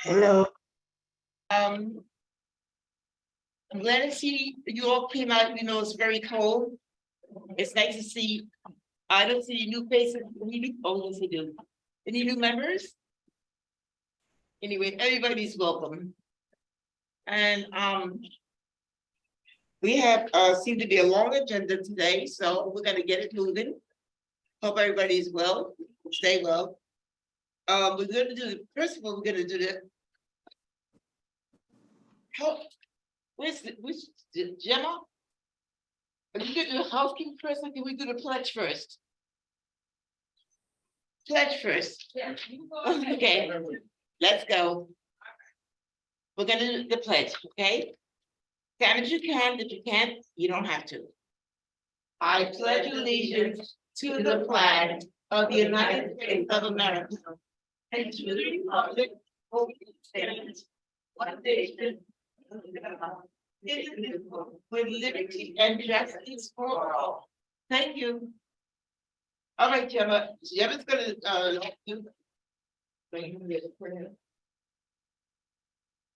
Hello. Um, I'm glad to see you all came out, it's very cold. It's nice to see, I don't see new faces, yes, we do. Any new members? Anyway, everybody's welcome. And, we have, seem to be a long agenda today, so we're gonna get it moving. Hope everybody's well, stay well. We're gonna do, first of all, we're gonna do the. How, which, Gemma? Are you gonna do the housekeeping first, or can we do the pledge first? Pledge first. Yeah. Okay, let's go. We're gonna do the pledge, okay? Stand if you can, if you can't, you don't have to. I pledge allegiance to the flag of the United States of America and to the republic for which it stands, one nation, indivisible, with liberty and justice for all. Thank you. All right, Gemma, Gemma's gonna, do.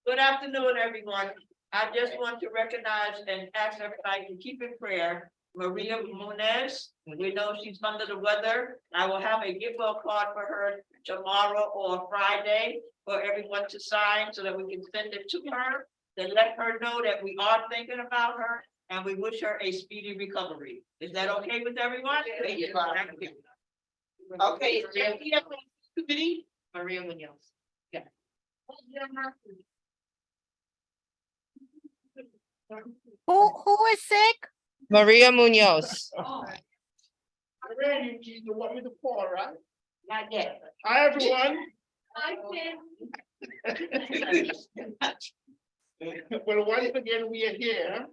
Good afternoon, everyone. I just want to recognize and ask everybody to keep in prayer Maria Munez. We know she's under the weather. I will have a gift card for her tomorrow or Friday for everyone to sign so that we can send it to her. To let her know that we are thinking about her and we wish her a speedy recovery. Is that okay with everyone? Thank you. Okay, is there any other committee? Maria Munoz. Who is sick? Maria Munoz. Randy, you want me to call, right? Not yet. Hi, everyone. Well, once again, we are here.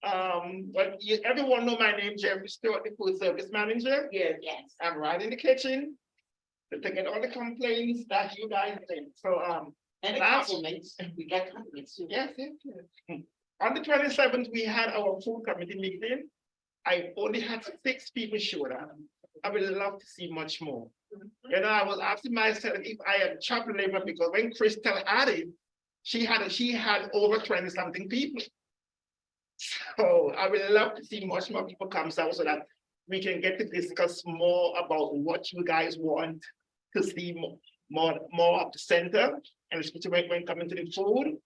But everyone know my name, Jerry Stewart, the food service manager. Yes. I'm right in the kitchen to get all the complaints that you guys think. So, And the compliments, we got compliments too. yes. On the 27th, we had our food committee meeting. I only had 6 people show up. I would love to see much more. I was asking myself if I had chopped labor because when Crystal had it, she had over 20 something people. So I would love to see much more people come out so that we can get to discuss more about what you guys want to see more of the center, and especially when coming to the food.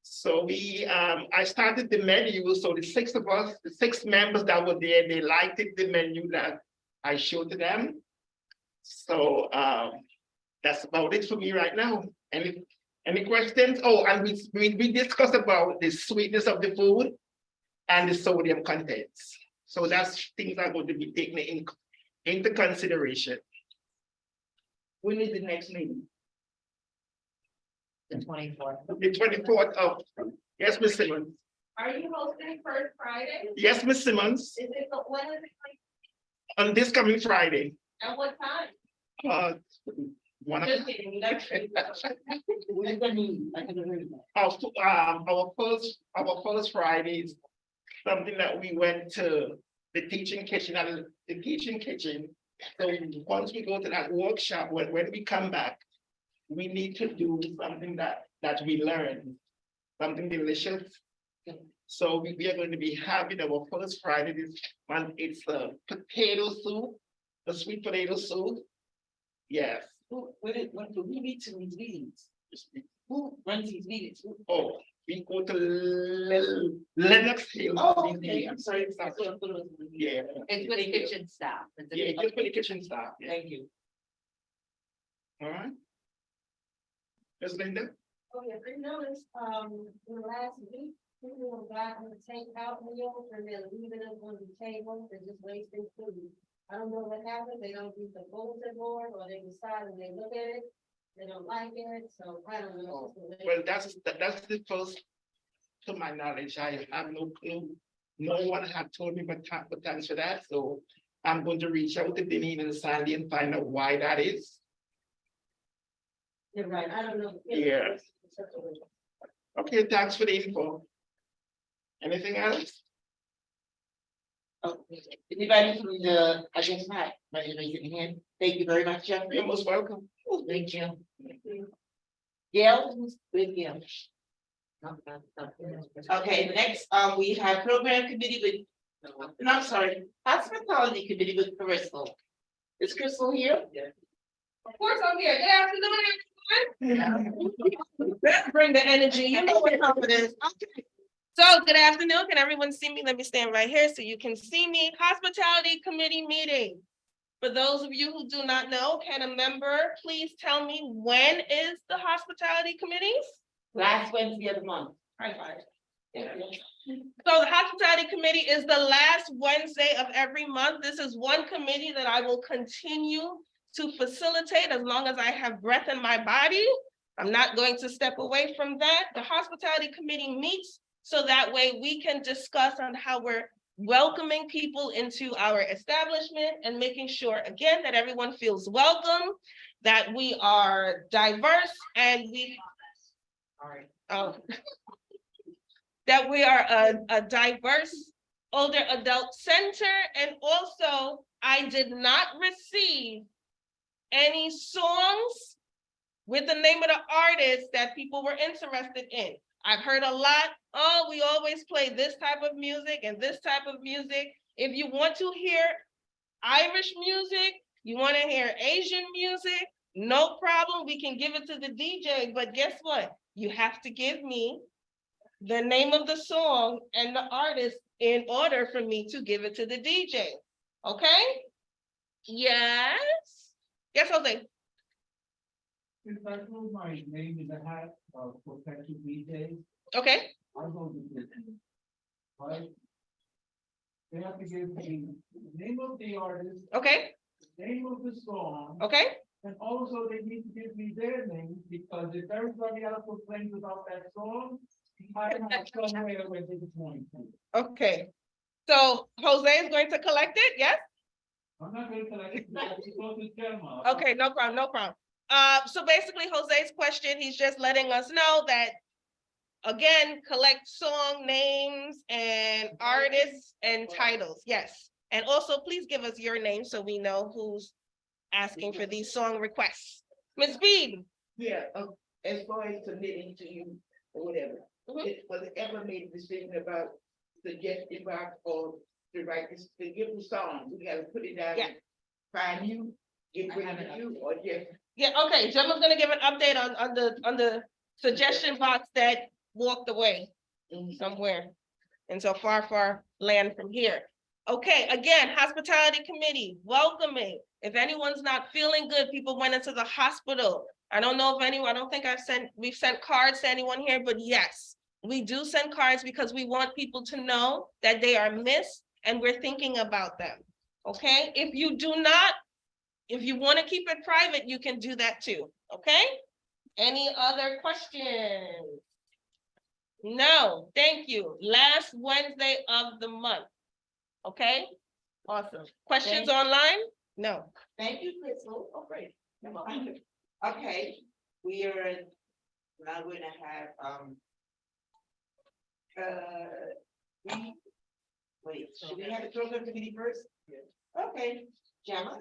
So I started the menu. So the 6 of us, the 6 members that were there, they liked the menu that I showed to them. So that's about it for me right now. Any questions? Oh, and we discussed about the sweetness of the food and the sodium contents. So that's things are going to be taken into consideration. When is the next meeting? The 24th. The 24th of, yes, Ms. Simmons. Are you hosting first Friday? Yes, Ms. Simmons, Is it, when is it, on this coming Friday. at what time? 1 Just o'clock. kidding, that's. What is the meeting? I haven't heard of that. Our first Friday is something that we went to the teaching kitchen, So once we go to that workshop, when we come back, we need to do something that we learned, something delicious. So we are going to be having our first Friday this month. It's a potato soup, a sweet potato soup. Yes. Who meets in these meetings? Who runs these meetings? Oh, we go to Lennox Hill. Oh, okay, I'm sorry. Yeah. It's with the kitchen staff. Yeah, just for the kitchen staff. Yeah. Thank you. All right. Ms. Linda? Oh, yeah, I noticed, in the last week, people have gotten the takeout meals and they're leaving them on the table, they're just wasting food. I don't know what happened, they don't use the bulletin board, or they decide when they look at it, they don't like it, so I don't know. Well, that's the first, to my knowledge, I have no clue. No one had told me but thanks for that, so I'm going to reach out to Denise and Sandy and find out why that is. You're right, I don't know. Yeah. Okay, thanks for the info. Anything else? Oh, anybody from the, I guess not, raise your hand. Thank you very much, Jeffrey. You're most welcome. Thank you. Gail, who's with Gail? Okay, next, we have program committee with, no, I'm sorry, hospitality committee with Crystal. Is Crystal here? Of course, I'm here. Good afternoon, everyone. Bring the energy, you know what time it is. Okay. So, good afternoon. Can everyone see me? Let me stand right here so you can see me. Hospitality Committee meeting. For those of you who do not know, can a member please tell me when is the Hospitality Committees? Last Wednesday of the month. High five. So the Hospitality Committee is the last Wednesday of every month. This is one committee that I will continue to facilitate as long as I have breath in my body. I'm not going to step away from that. The Hospitality Committee meets so that way we can discuss on how we're welcoming people into our establishment and making sure, again, that everyone feels welcome, that we are diverse and we that we are a diverse older adult center. And also, I did not receive any songs with the name of the artist that people were interested in. I've heard a lot, oh, we always play this type of music and this type of music. If you want to hear Irish music, you want to hear Asian music, no problem, we can give it to the DJ, but guess what? You have to give me the name of the song and the artist in order for me to give it to the DJ, okay? Yes? Yes, Jose? If I throw my name in the hat of potential DJs, Okay, I'll go with it. Right? They have to give me the name of the artist, okay, the name of the song, okay, and also they need to give me their name, because if everybody else complains about that song, I have somewhere where they can point to. okay. So Jose is going to collect it, yes? I'm not going to like it, because it's supposed to Gemma. Okay, no problem, no problem. So basically Jose's question, he's just letting us know that, again, collect song names and artists and titles, yes. And also, please give us your name so we know who's asking for these song requests. Ms. Beebe? Yeah, as far as submitting to you or whatever, Mhm. was it ever made a decision about suggesting box or to write this, to give the song, we gotta put it down. Yeah. And find you, get rid of you, or just, Yeah, okay, Gemma's gonna give an update on the suggestion box that walked away somewhere. And so far land from here. Okay, again, hospitality committee, welcoming. If anyone's not feeling good, people went into the hospital. I don't know if anyone, I don't think we've sent cards to anyone here, but yes, we do send cards because we want people to know that they are missed and we're thinking about them. Okay, if you do not, if you want to keep it private, you can do that too, okay? Any other questions? No, thank you. Last Wednesday of the month. Okay, awesome. Questions online? No. Thank you, Crystal. Oh, great. Come on. Okay, we are now going to have, wait, should we have the program committee first? Okay, Gemma?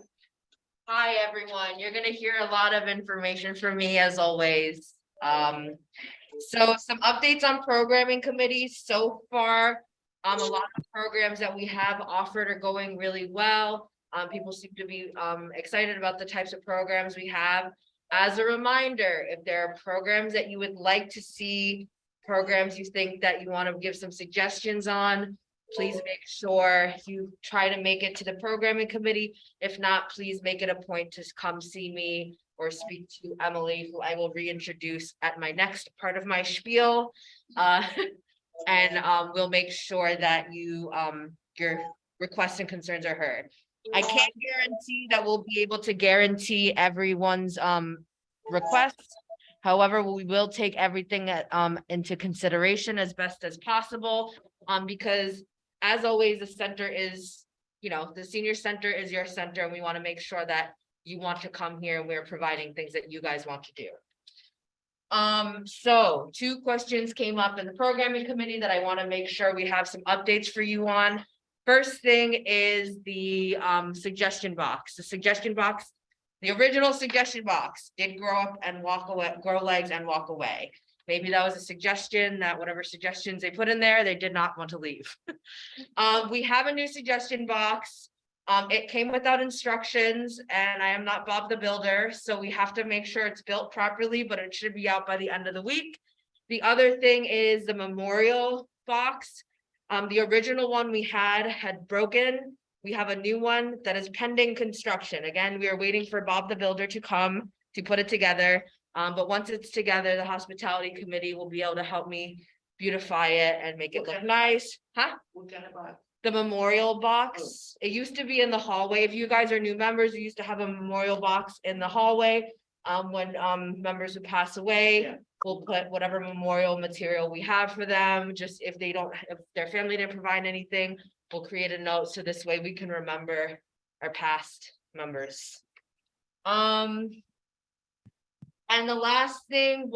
Hi, everyone. You're gonna hear a lot of information from me as always. So some updates on programming committees so far. A lot of programs that we have offered are going really well. People seem to be excited about the types of programs we have. As a reminder, if there are programs that you would like to see, programs you think that you want to give some suggestions on, please make sure you try to make it to the programming committee. If not, please make it a point to come see me or speak to Emily, who I will reintroduce at my next part of my spiel. And we'll make sure that your requests and concerns are heard. I can't guarantee that we'll be able to guarantee everyone's requests. However, we will take everything into consideration as best as possible, because as always, the center is, the senior center is your center, and we want to make sure that you want to come here and we're providing things that you guys want to do. So 2 questions came up in the programming committee that I want to make sure we have some updates for you on. First thing is the suggestion box. The suggestion box The original suggestion box did grow up and walk away, grow legs and walk away. Maybe that was a suggestion that whatever suggestions they put in there, they did not want to leave. We have a new suggestion box. It came without instructions and I am not Bob the Builder, so we have to make sure it's built properly, but it should be out by the end of the week. The other thing is the memorial box. The original one we had broken. We have a new one that is pending construction. Again, we are waiting for Bob the Builder to come to put it together. But once it's together, the hospitality committee will be able to help me beautify it and make it look nice. Huh? What kind of box? The memorial box. It used to be in the hallway. If you guys are new members, we used to have a memorial box in the hallway. When members would pass away, Yeah. we'll put whatever memorial material we have for them. Just if they don't, if their family didn't provide anything, we'll create a note so this way we can remember our past members. And the last thing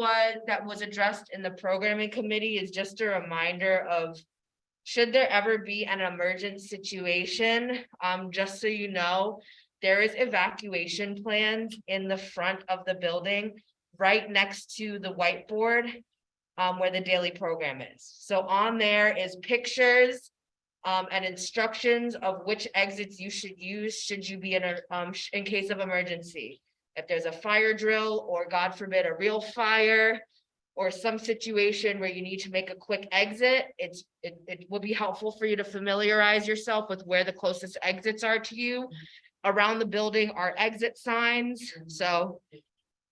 that was addressed in the programming committee is just a reminder of, should there ever be an emergent situation, just so you know, there is evacuation plans in the front of the building, right next to the whiteboard, where the daily program is. So on there is pictures, and instructions of which exits you should use, should you be in case of emergency. If there's a fire drill, or God forbid, a real fire, or some situation where you need to make a quick exit, it will be helpful for you to familiarize yourself with where the closest exits are to you. Around the building are exit signs, so.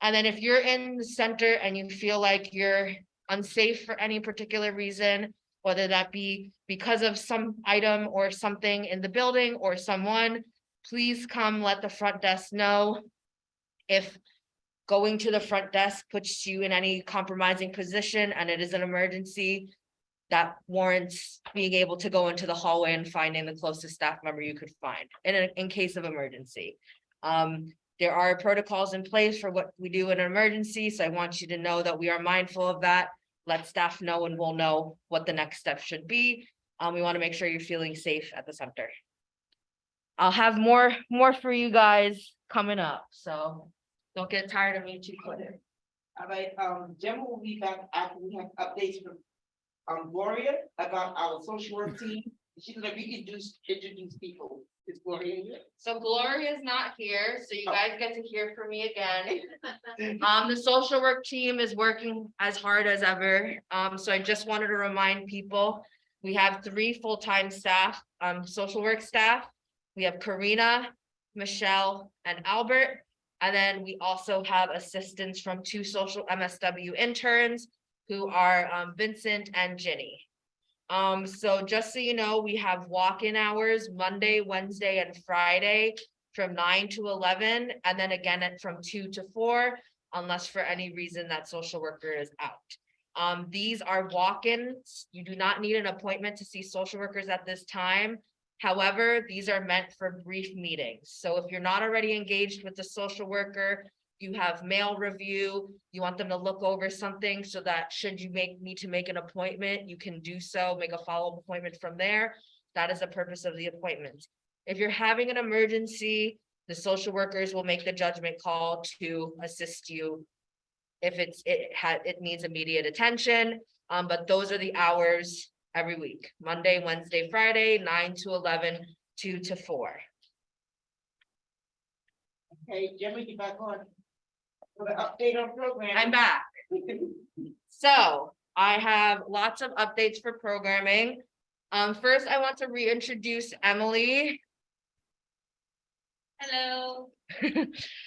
And then if you're in the center and you feel like you're unsafe for any particular reason, whether that be because of some item or something in the building or someone, please come let the front desk know. If going to the front desk puts you in any compromising position and it is an emergency, that warrants being able to go into the hallway and finding the closest staff member you could find in case of emergency. There are protocols in place for what we do in an emergency, so I want you to know that we are mindful of that. Let staff know and we'll know what the next step should be. We want to make sure you're feeling safe at the center. I'll have more for you guys coming up, so don't get tired of me too quick. All right, Gemma will be back after we have updates from Gloria about our social work team. She's gonna introduce people. Is Gloria here? So Gloria's not here, so you guys get to hear from me again. The social work team is working as hard as ever. So I just wanted to remind people, we have 3 full-time staff, social work staff. We have Karina, Michelle, and Albert. And then we also have assistants from 2 social MSW interns who are Vincent and Ginny. So just so you know, we have walk-in hours Monday, Wednesday, and Friday from 9 to 11, and then again from 2 to 4, unless for any reason that social worker is out. These are walk-ins. You do not need an appointment to see social workers at this time. However, these are meant for brief meetings. So if you're not already engaged with the social worker, you have mail review, you want them to look over something so that should you need to make an appointment, you can do so, make a follow-up appointment from there. That is the purpose of the appointment. If you're having an emergency, the social workers will make the judgment call to assist you if it needs immediate attention. But those are the hours every week: Monday, Wednesday, Friday, 9 to 11, 2 to 4. Okay, Gemma, you back on. For the update on program. I'm back. So I have lots of updates for programming. First, I want to reintroduce Emily. Hello.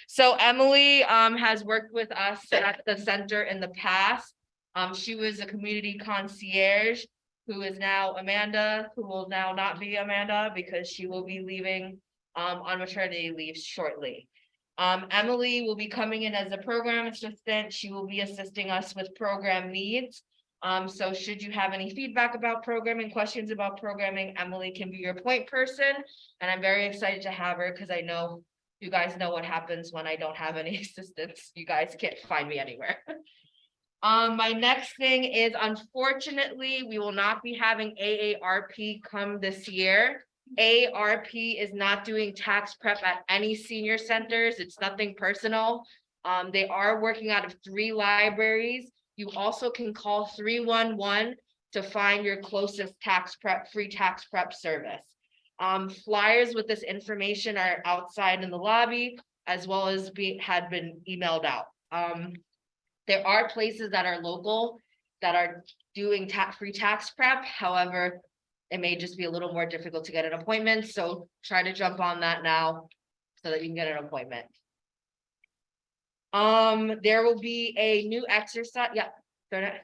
So Emily has worked with us at the center in the past. She was a community concierge who is now Amanda, who will now not be Amanda because she will be leaving on maternity leave shortly. Emily will be coming in as a program assistant. She will be assisting us with program needs. So should you have any feedback about programming, questions about programming, Emily can be your point person. And I'm very excited to have her because I know you guys know what happens when I don't have any assistants. You guys can't find me anywhere. My next thing is, unfortunately, we will not be having AARP come this year. ARP is not doing tax prep at any senior centers. It's nothing personal. They are working out of 3 libraries. You also can call 311 to find your closest tax prep, free tax prep service. Flyers with this information are outside in the lobby, as well as had been emailed out. There are places that are local that are doing free tax prep. However, it may just be a little more difficult to get an appointment, so try to jump on that now so that you can get an appointment. There will be a new exercise, yeah. go ahead.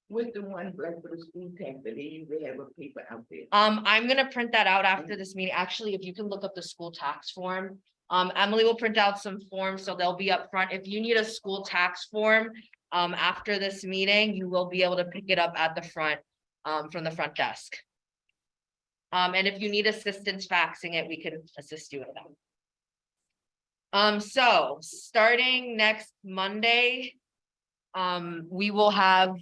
With the one like for the school tax, that they usually have a paper out there. I'm gonna print that out after this meeting. Actually, if you can look up the school tax form. Emily will print out some forms, so they'll be up front. If you need a school tax form, after this meeting, you will be able to pick it up at the front, from the front desk. And if you need assistance faxing it, we can assist you with that. So starting next Monday, we will have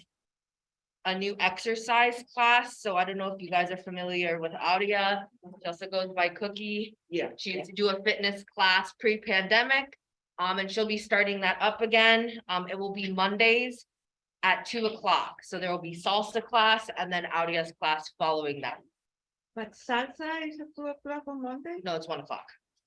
a new exercise class. So I don't know if you guys are familiar with Audia. She also goes by Cookie. Yeah. She used to do a fitness class pre-pandemic. And she'll be starting that up again. It will be Mondays at 2 o'clock. So there will be salsa class and then Audia's class following that. But salsa is at 2 o'clock on Monday? No, it's 1 o'clock.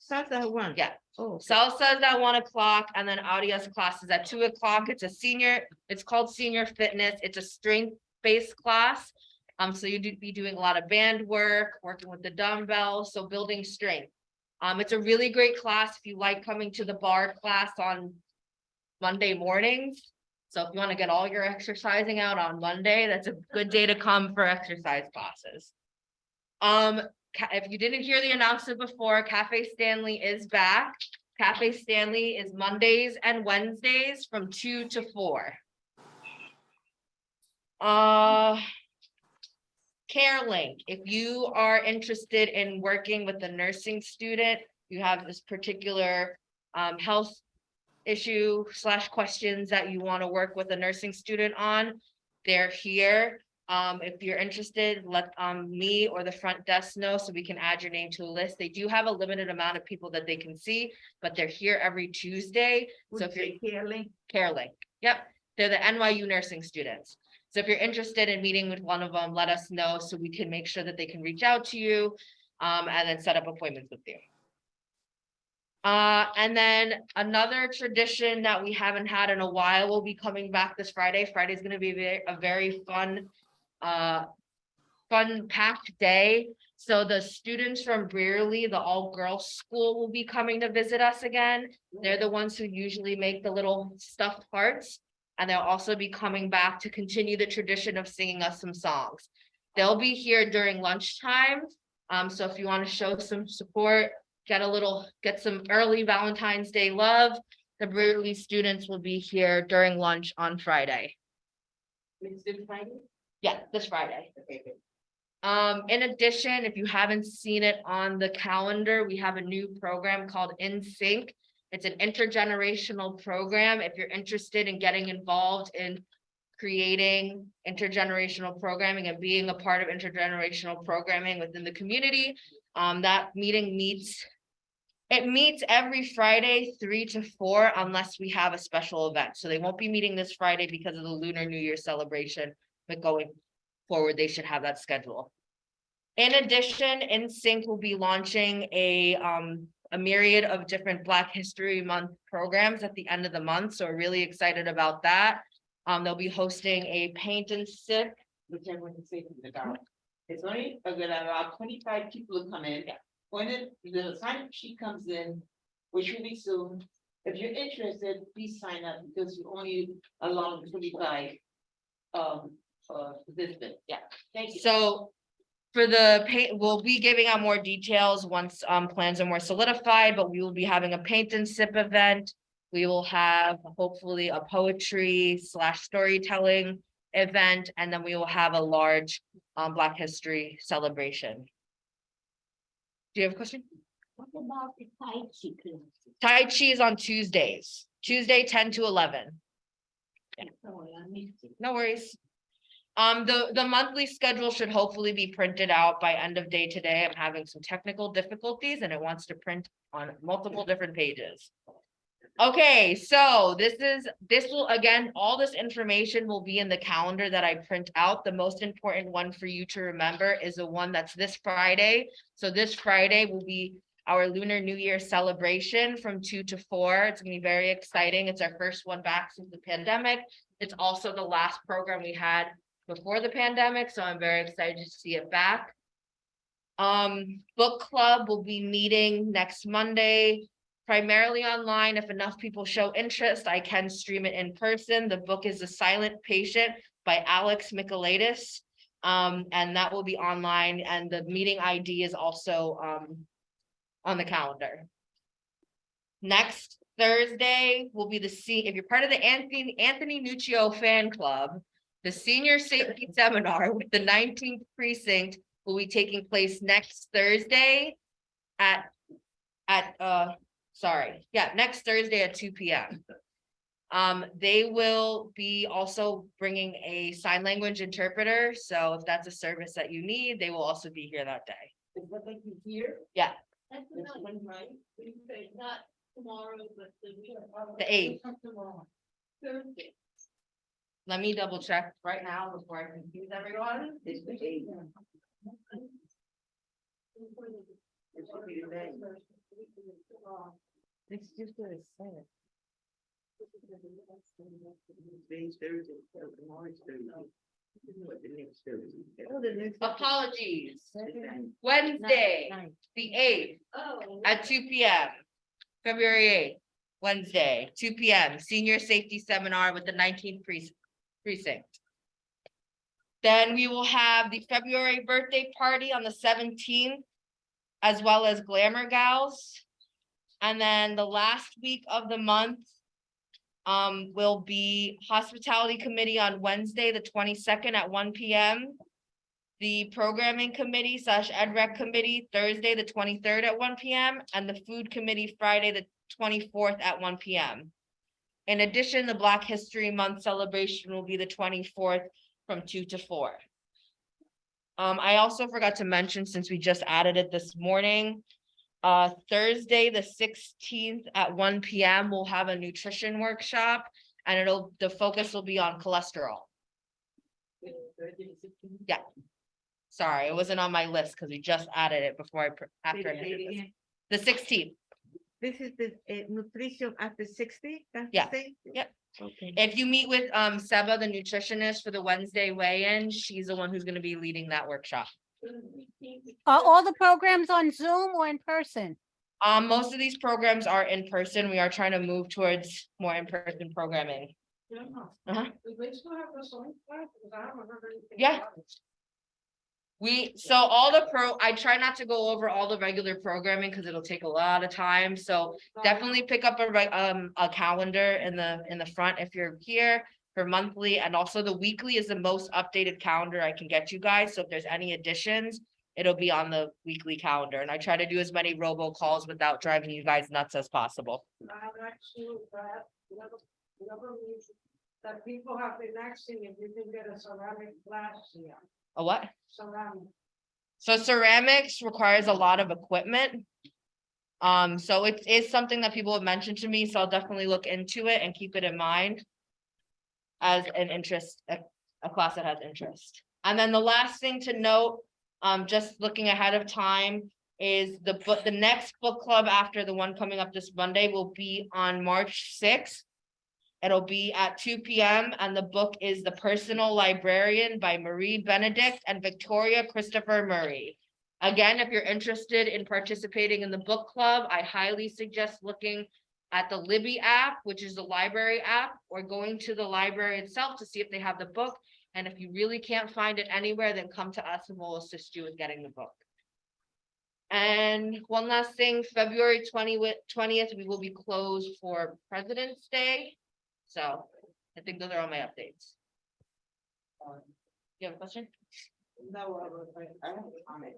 Salsa at 1? Yeah. Oh, Salsa is at 1 o'clock and then Audia's class is at 2 o'clock. It's called senior fitness. It's a strength-based class. So you'd be doing a lot of band work, working with the dumbbells, so building strength. It's a really great class if you like coming to the bar class on Monday mornings. So if you want to get all your exercising out on Monday, that's a good day to come for exercise classes. If you didn't hear the announcement before, Cafe Stanley is back. Cafe Stanley is Mondays and Wednesdays from 2 to 4. CareLink, if you are interested in working with a nursing student, you have this particular health issue / questions that you want to work with a nursing student on, they're here. If you're interested, let me or the front desk know so we can add your name to a list. They do have a limited amount of people that they can see, but they're here every Tuesday. So if you're CareLink, yep, they're the NYU nursing students. So if you're interested in meeting with one of them, let us know so we can make sure that they can reach out to you and then set up appointments with you. And then another tradition that we haven't had in a while will be coming back this Friday. Friday's going to be a very fun packed day. So the students from Brearley, the all-girls school, will be coming to visit us again. They're the ones who usually make the little stuffed hearts. And they'll also be coming back to continue the tradition of singing us some songs. They'll be here during lunchtime. So if you want to show some support, get some early Valentine's Day love, the Brearley students will be here during lunch on Friday. Yeah, this Friday. In addition, if you haven't seen it on the calendar, we have a new program called In Sync. It's an intergenerational program. If you're interested in getting involved in creating intergenerational programming and being a part of intergenerational programming within the community, that meeting meets every Friday, 3 to 4, unless we have a special event. So they won't be meeting this Friday because of the Lunar New Year celebration, but going forward, they should have that schedule. In addition, In Sync will be launching a myriad of different Black History Month programs at the end of the month. So we're really excited about that. They'll be hosting a paint and sip. which I want to say to the dog. It's only about 25 people will come in. When the sign-up sheet comes in, which will be soon, if you're interested, please sign up because you only allow 25 participants. Yeah. Thank you. So for the paint, we'll be giving out more details once plans are more solidified, but we will be having a paint and sip event. We will have hopefully a poetry / storytelling event, and then we will have a large Black History celebration. Do you have a question? What about the Tai Chi class? Tai Chi is on Tuesdays, Tuesday 10 to 11. Sorry, I missed it. No worries. The monthly schedule should hopefully be printed out by end of day today. I'm having some technical difficulties and it wants to print on multiple different pages. Okay, so this will, again, all this information will be in the calendar that I print out. The most important one for you to remember is the one that's this Friday. So this Friday will be our Lunar New Year celebration from 2 to 4. It's gonna be very exciting. It's our first one back since the pandemic. It's also the last program we had before the pandemic, so I'm very excited to see it back. Book club will be meeting next Monday, primarily online. If enough people show interest, I can stream it in person. The book is The Silent Patient by Alex Michaelides. And that will be online, and the meeting ID is also on the calendar. Next Thursday will be if you're part of the Anthony Nuccio fan club, the senior safety seminar with the 19th precinct will be taking place next Thursday next Thursday at 2 p.m. They will be also bringing a sign language interpreter, so if that's a service that you need, they will also be here that day. Is what they can hear? Yeah, That's This not, one, right? not tomorrow, but the week. the 8th. Thursday. Let me double check right now before I confuse everyone. It's the eighth. It's gonna be the day. It's just what it said. Today's Thursday, tomorrow's Thursday. What the next Thursday? Apologies. Wednesday, the 8th Oh. at 2 p.m. February 8th, Wednesday, 2 p.m. Senior Safety Seminar with the 19th precinct. Then we will have the February birthday party on the 17th, as well as Glamour Gals. And then the last week of the month will be Hospitality Committee on Wednesday, the 22nd at 1 p.m. The Programming Committee / Ed Rec Committee Thursday, the 23rd at 1 p.m. and the Food Committee Friday, the 24th at 1 p.m. In addition, the Black History Month celebration will be the 24th from 2 to 4. I also forgot to mention, since we just added it this morning, Thursday, the 16th at 1 p.m. we'll have a nutrition workshop, and the focus will be on cholesterol. Yeah. Sorry, it wasn't on my list because we just added it before after I did this. The 16th. This is the nutrition after 60? That's Yeah. the thing? Yep. Okay. If you meet with Seba, the nutritionist for the Wednesday weigh-in, she's the one who's gonna be leading that workshop. Are all the programs on Zoom or in person? Most of these programs are in person. We are trying to move towards more in-person programming. Uh-huh. Do they still have this on? Because I haven't heard anything. Yeah. about it. I try not to go over all the regular programming because it'll take a lot of time, so definitely pick up a calendar in the front if you're here for monthly, and also the weekly is the most updated calendar I can get you guys, so if there's any additions, it'll be on the weekly calendar, and I try to do as many robocalls without driving you guys nuts as possible. I'm actually, whatever means that people have been asking if you can get a ceramic glass here, A what? ceramic. So ceramics requires a lot of equipment. So it is something that people have mentioned to me, so I'll definitely look into it and keep it in mind as an interest, a class that has interest. And then the last thing to note, just looking ahead of time, is the next book club after the one coming up this Monday will be on March 6th. It'll be at 2 p.m. and the book is The Personal Librarian by Marie Benedict and Victoria Christopher Murray. Again, if you're interested in participating in the book club, I highly suggest looking at the Libby app, which is the library app, or going to the library itself to see if they have the book. And if you really can't find it anywhere, then come to us and we'll assist you with getting the book. And one last thing, February 20th, we will be closed for President's Day. So I think those are all my updates. You have a question? No, I have a comment.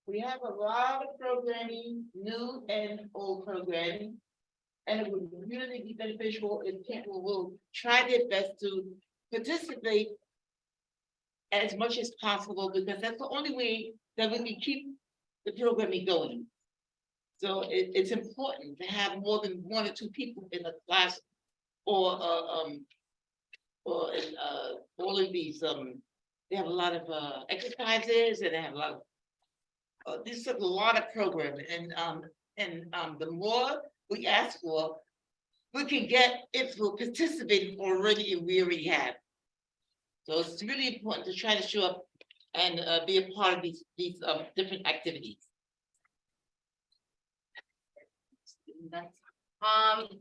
We have a lot of programming, new and old programming. And it would really be beneficial if people will try their best to participate as much as possible, because that's the only way that we can keep the programming going. So it's important to have more than 1 or 2 people in a class, or in all of these, they have a lot of exercises, and they have a lot of this is a lot of programming, and the more we ask for, we can get if we're participating already, and we already have. So it's really important to try to show up and be a part of these different activities.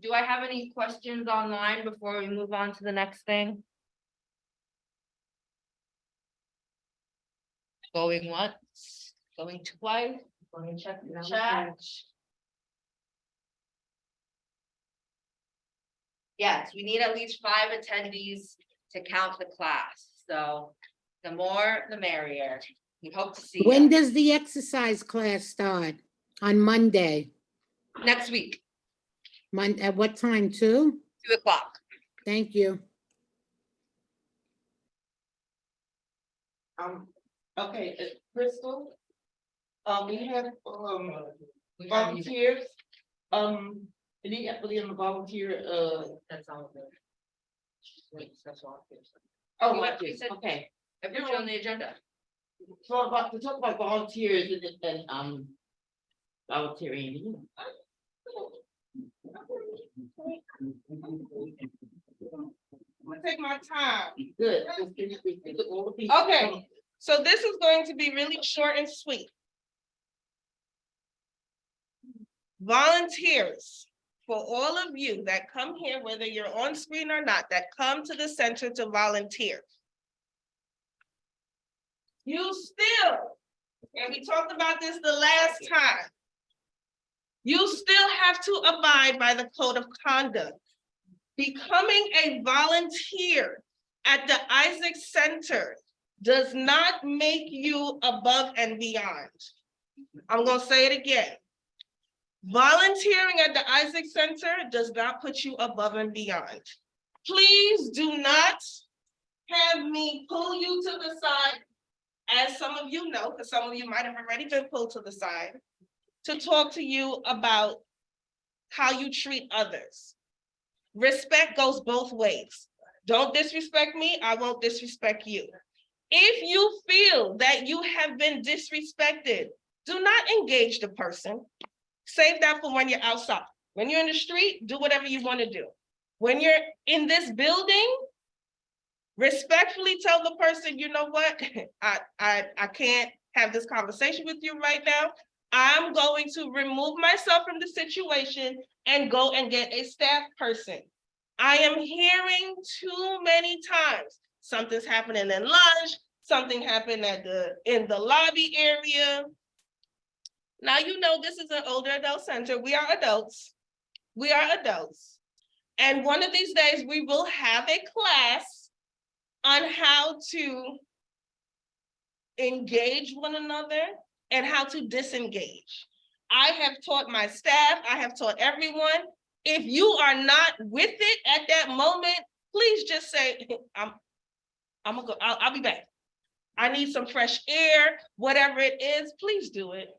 Do I have any questions online before we move on to the next thing? Going once, going twice, going to check the chat. Yes, we need at least 5 attendees to count the class, so the more the merrier. We hope to see When you does the exercise class start? On Monday? next week, At what time, 2? 2 o'clock. Thank you. Okay, Crystal. We have volunteers. Any volunteer, That's all good. Wait, that's all. oh, You volunteers, said- okay. I put you on the agenda. So to talk about volunteers and volunteering. I'm gonna take my time. Good. Okay. So this is going to be really short and sweet. Volunteers, for all of you that come here, whether you're on screen or not, that come to the center to volunteer. You still, and we talked about this the last time, you still have to abide by the code of conduct. Becoming a volunteer at the Isaac Center does not make you above and beyond. I'm gonna say it again. Volunteering at the Isaac Center does not put you above and beyond. Please do not have me pull you to the side, as some of you know, because some of you might have already been pulled to the side, to talk to you about how you treat others. Respect goes both ways. Don't disrespect me, I won't disrespect you. If you feel that you have been disrespected, do not engage the person. Save that for when you're outside. When you're in the street, do whatever you want to do. When you're in this building, respectfully tell the person, you know what, I can't have this conversation with you right now. I'm going to remove myself from the situation and go and get a staff person. I am hearing too many times, something's happening in lunch, something happened in the lobby area. Now, you know, this is an older adult center. We are adults. We are adults. And one of these days we will have a class on how to engage one another and how to disengage. I have taught my staff, I have taught everyone. If you are not with it at that moment, please just say, I'm gonna go, I'll be back. I need some fresh air, whatever it is, please do it.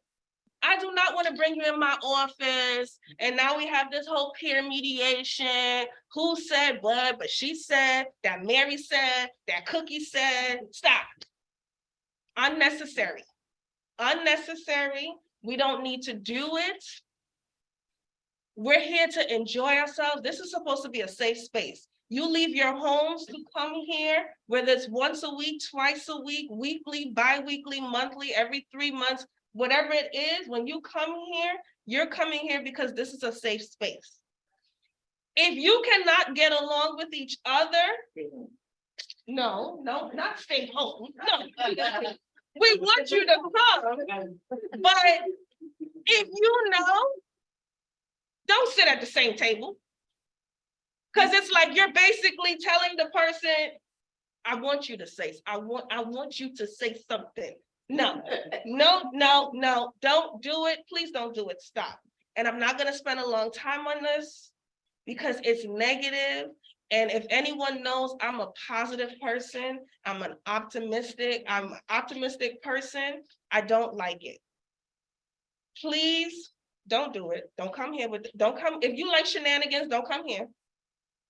I do not want to bring you in my office and now we have this whole peer mediation. Who said what, but she said, that Mary said, that Cookie said, stop. Unnecessary. Unnecessary. We don't need to do it. We're here to enjoy ourselves. This is supposed to be a safe space. You leave your homes to come here, whether it's once a week, twice a week, weekly, bi-weekly, monthly, every 3 months, whatever it is, when you come here, you're coming here because this is a safe space. If you cannot get along with each other, no, not stay home. No. We want you to come, but if you know, don't sit at the same table. Because it's like you're basically telling the person, I want you to say, I want you to say something. No, don't do it. Please don't do it. Stop. And I'm not gonna spend a long time on this because it's negative And if anyone knows, I'm a positive person, I'm an optimistic person, I don't like it. Please, don't do it. Don't come here if you like shenanigans, don't come here.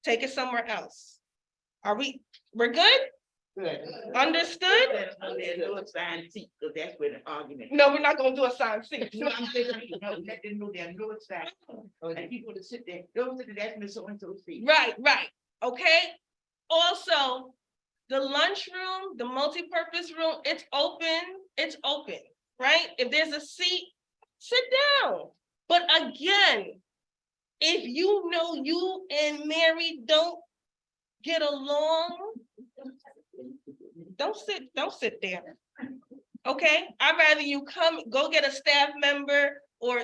Take it somewhere else. We're good? Good. Understood? Do a sign seat, because that's where the argument. No, we're not gonna do a sign seat. No, I'm saying, no, let them know they're no sign. And people to sit there, don't sit there, that's Miss So-and-so seat. Right, okay? Also, the lunchroom, the multipurpose room, it's open, right? If there's a seat, sit down. But again, if you know you and Mary don't get along, don't sit there. Okay, I'd rather you go get a staff member or,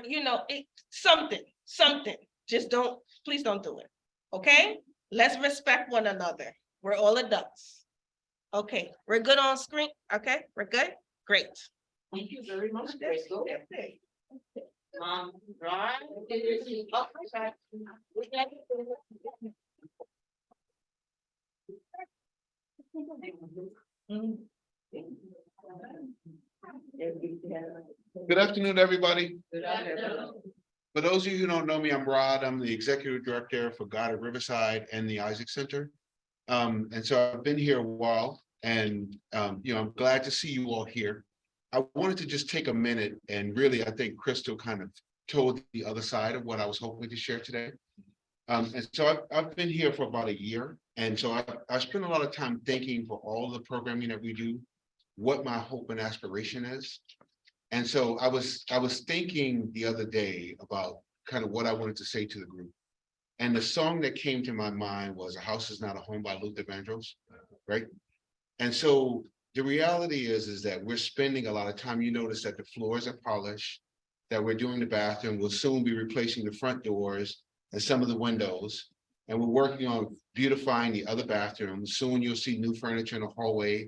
something. Just please don't do it. Okay, let's respect one another. We're all adults. Okay, we're good on screen. Okay, we're good. Great. Thank you very much. Crystal. Right. Good afternoon, everybody. Good afternoon. For those of you who don't know me, I'm Rod. I'm the Executive Director for Goddard Riverside and the Isaac Center. And so I've been here a while and, I'm glad to see you all here. I wanted to just take a minute and really, I think Crystal kind of told the other side of what I was hoping to share today. And so I've been here for about a year. And so I spent a lot of time thinking for all the programming that we do, what my hope and aspiration is. And so I was thinking the other day about kind of what I wanted to say to the group. And the song that came to my mind was A House Is Not a Home by Luther Vandross, right? And so the reality is that we're spending a lot of time. You notice that the floors are polished, that we're doing the bathroom. We'll soon be replacing the front doors and some of the windows. And we're working on beautifying the other bathrooms. Soon you'll see new furniture in the hallway.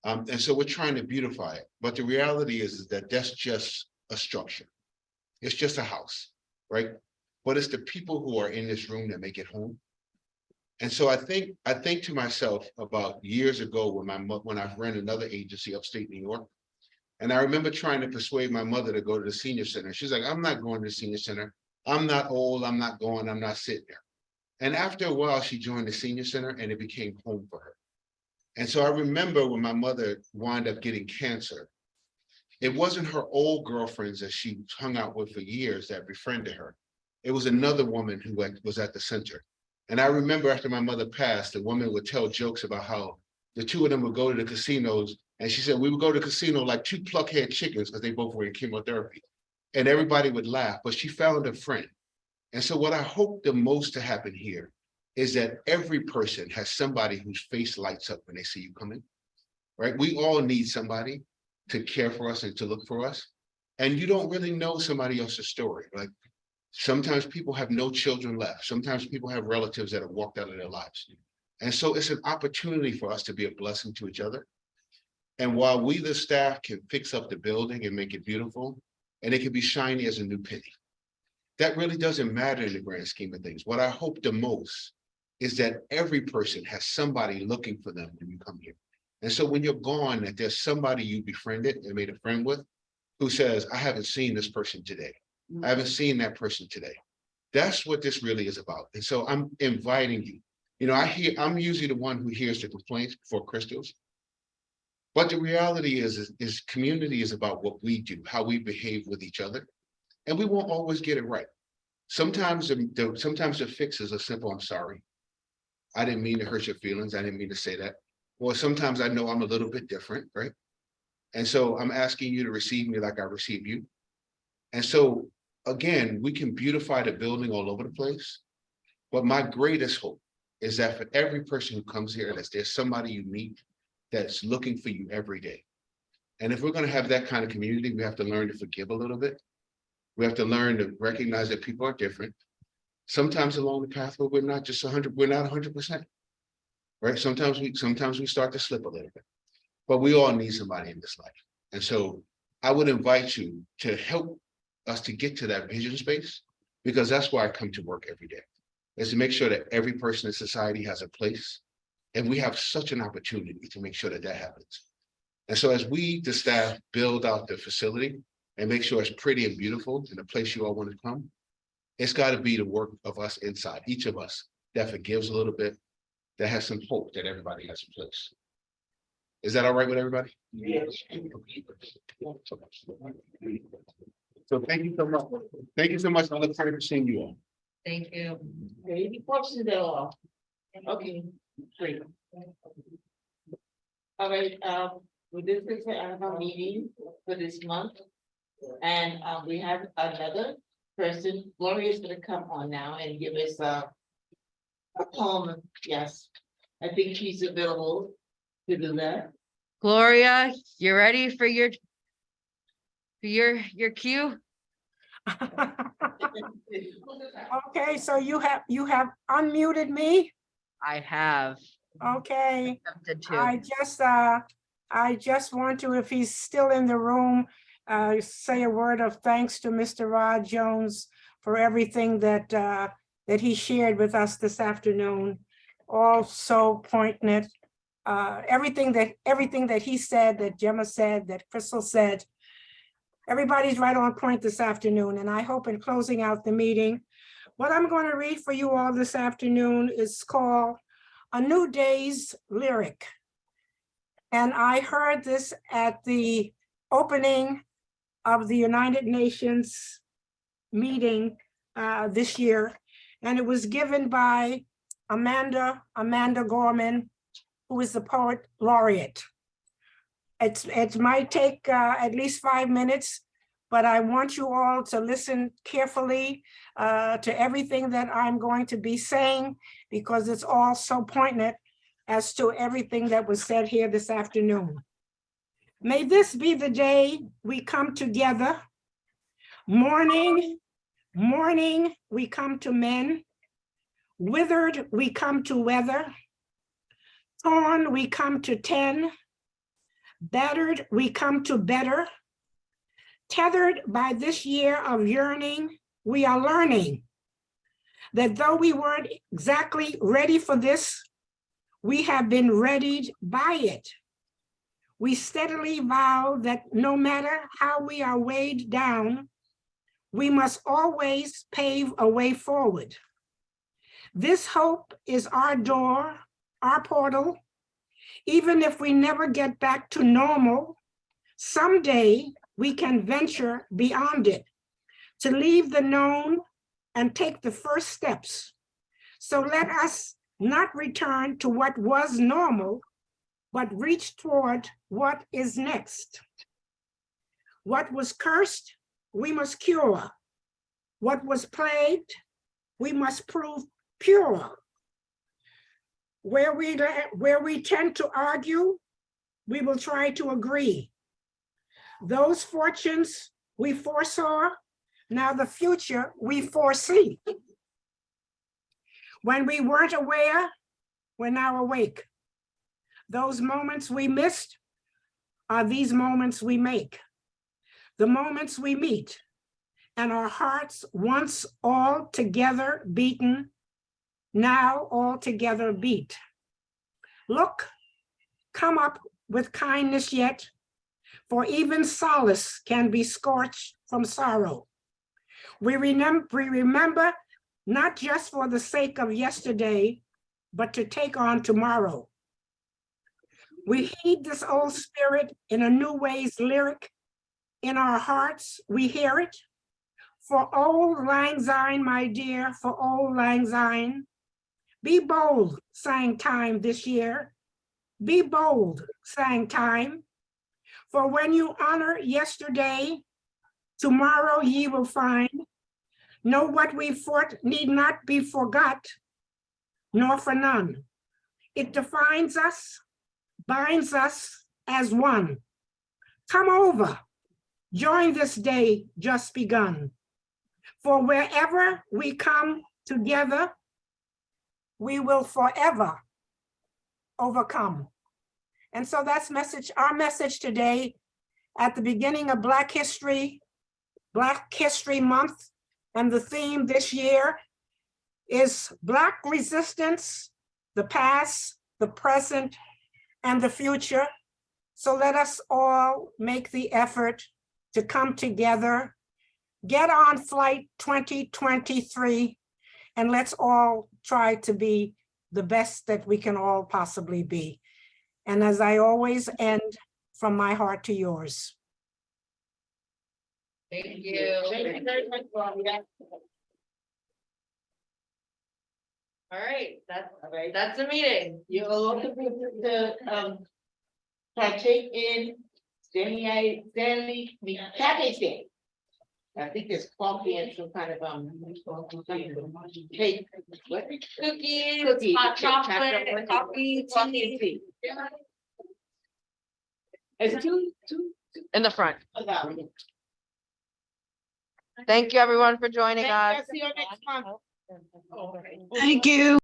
And so we're trying to beautify it. But the reality is that that's just a structure. It's just a house, right? But it's the people who are in this room that make it home. And so I think to myself about years ago when I ran another agency upstate New York. And I remember trying to persuade my mother to go to the senior center. She's like, I'm not going to the senior center. I'm not old, I'm not sitting there. And after a while, she joined the senior center and it became home for her. And so I remember when my mother wound up getting cancer, it wasn't her old girlfriends that she hung out with for years that befriended her. It was another woman who was at the center. And I remember after my mother passed, the woman would tell jokes about how the two of them would go to the casinos. And she said, we would go to the casino like two pluckhead chickens because they both were in chemotherapy. And everybody would laugh, but she found a friend. And so what I hope the most to happen here is that every person has somebody whose face lights up when they see you coming, right? We all need somebody to care for us and to look for us. And you don't really know somebody else's story. Like sometimes people have no children left. Sometimes people have relatives that have walked out of their lives. And so it's an opportunity for us to be a blessing to each other. And while we, the staff, can fix up the building and make it beautiful, and it can be shiny as a new penny, that really doesn't matter in the grand scheme of things. What I hope the most is that every person has somebody looking for them when you come here. And so when you're gone, that there's somebody you befriended and made a friend with who says, I haven't seen this person today. I haven't seen that person today. That's what this really is about. And so I'm inviting you. I'm usually the one who hears the complaints before Crystal's. But the reality is community is about what we do, how we behave with each other. And we won't always get it right. Sometimes the fixes are simple, I'm sorry. I didn't mean to hurt your feelings. I didn't mean to say that. Or sometimes I know I'm a little bit different, right? And so I'm asking you to receive me like I receive you. And so again, we can beautify the building all over the place. But my greatest hope is that for every person who comes here, that there's somebody you meet that's looking for you every day. And if we're going to have that kind of community, we have to learn to forgive a little bit. We have to learn to recognize that people are different. Sometimes along the path where we're not 100%, right? Sometimes we start to slip a little bit, but we all need somebody in this life. And so I would invite you to help us to get to that vision space, because that's why I come to work every day. is to make sure that every person in society has a place. And we have such an opportunity to make sure that that happens. And so as we, the staff, build out the facility and make sure it's pretty and beautiful and a place you all want to come, it's got to be the work of us inside, each of us, that forgives a little bit, that has some hope that everybody has a place. Is that all right with everybody? Yes. So thank you so much. Thank you so much. I look forward to seeing you all. Thank you. Any questions at all? Okay, great. All right, this is our meeting for this month. And we have another person, Gloria is gonna come on now and give us a poem, yes. I think she's available to do that. Gloria, you ready for your cue? Okay, so you have unmuted me? I have Okay, attempted to. I just want to, if he's still in the room, say a word of thanks to Mr. Rod Jones for everything that he shared with us this afternoon. All so poignant. Everything that he said, that Gemma said, that Crystal said, everybody's right on point this afternoon. And I hope in closing out the meeting, what I'm going to read for you all this afternoon is called A New Day's Lyric. And I heard this at the opening of the United Nations meeting this year. And it was given by Amanda Gorman, who is the poet laureate. It might take at least 5 minutes, but I want you all to listen carefully to everything that I'm going to be saying, because it's all so poignant as to everything that was said here this afternoon. May this be the day we come together. Morning, we come to men. Withered, we come to weather. Torn, we come to tend. Battered, we come to better. Tethered by this year of yearning, we are learning that though we weren't exactly ready for this, we have been readied by it. We steadily vow that no matter how we are weighed down, we must always pave a way forward. This hope is our door, our portal. Even if we never get back to normal, someday we can venture beyond it to leave the known and take the first steps. So let us not return to what was normal, but reach toward what is next. What was cursed, we must cure. What was plagued, we must prove pure. Where we tend to argue, we will try to agree. Those fortunes we foresaw, now the future we foresee. When we weren't aware, we're now awake. Those moments we missed are these moments we make. The moments we meet and our hearts once all together beaten, now all together beat. Look, come up with kindness yet, for even solace can be scorched from sorrow. We remember not just for the sake of yesterday, but to take on tomorrow. We heed this old spirit in a new way's lyric. In our hearts, we hear it. For old Lang Syne, my dear, for old Lang Syne. Be bold, sang time this year. Be bold, sang time. For when you honor yesterday, tomorrow ye will find. Know what we fought need not be forgot, nor for none. It defines us, binds us as one. Come over, join this day just begun. For wherever we come together, we will forever overcome. And so that's our message today at the beginning of Black History Month. And the theme this year is Black resistance, the past, the present, and the future. So let us all make the effort to come together, get on flight 2023, and let's all try to be the best that we can all possibly be. And as I always end, from my heart to yours. Thank you. Thank you very much, Rhonda. All right, that's, All right. that's the meeting. You're welcome to, partake in Stanley, Cafe Day. I think there's coffee and some kind of, cake. What? Cookies, Cookies, hot chocolate, chocolate, coffee, Coffee and tea, tea. It's two, in the front. about. Thank you, everyone, for joining us. See you next month. Thank you.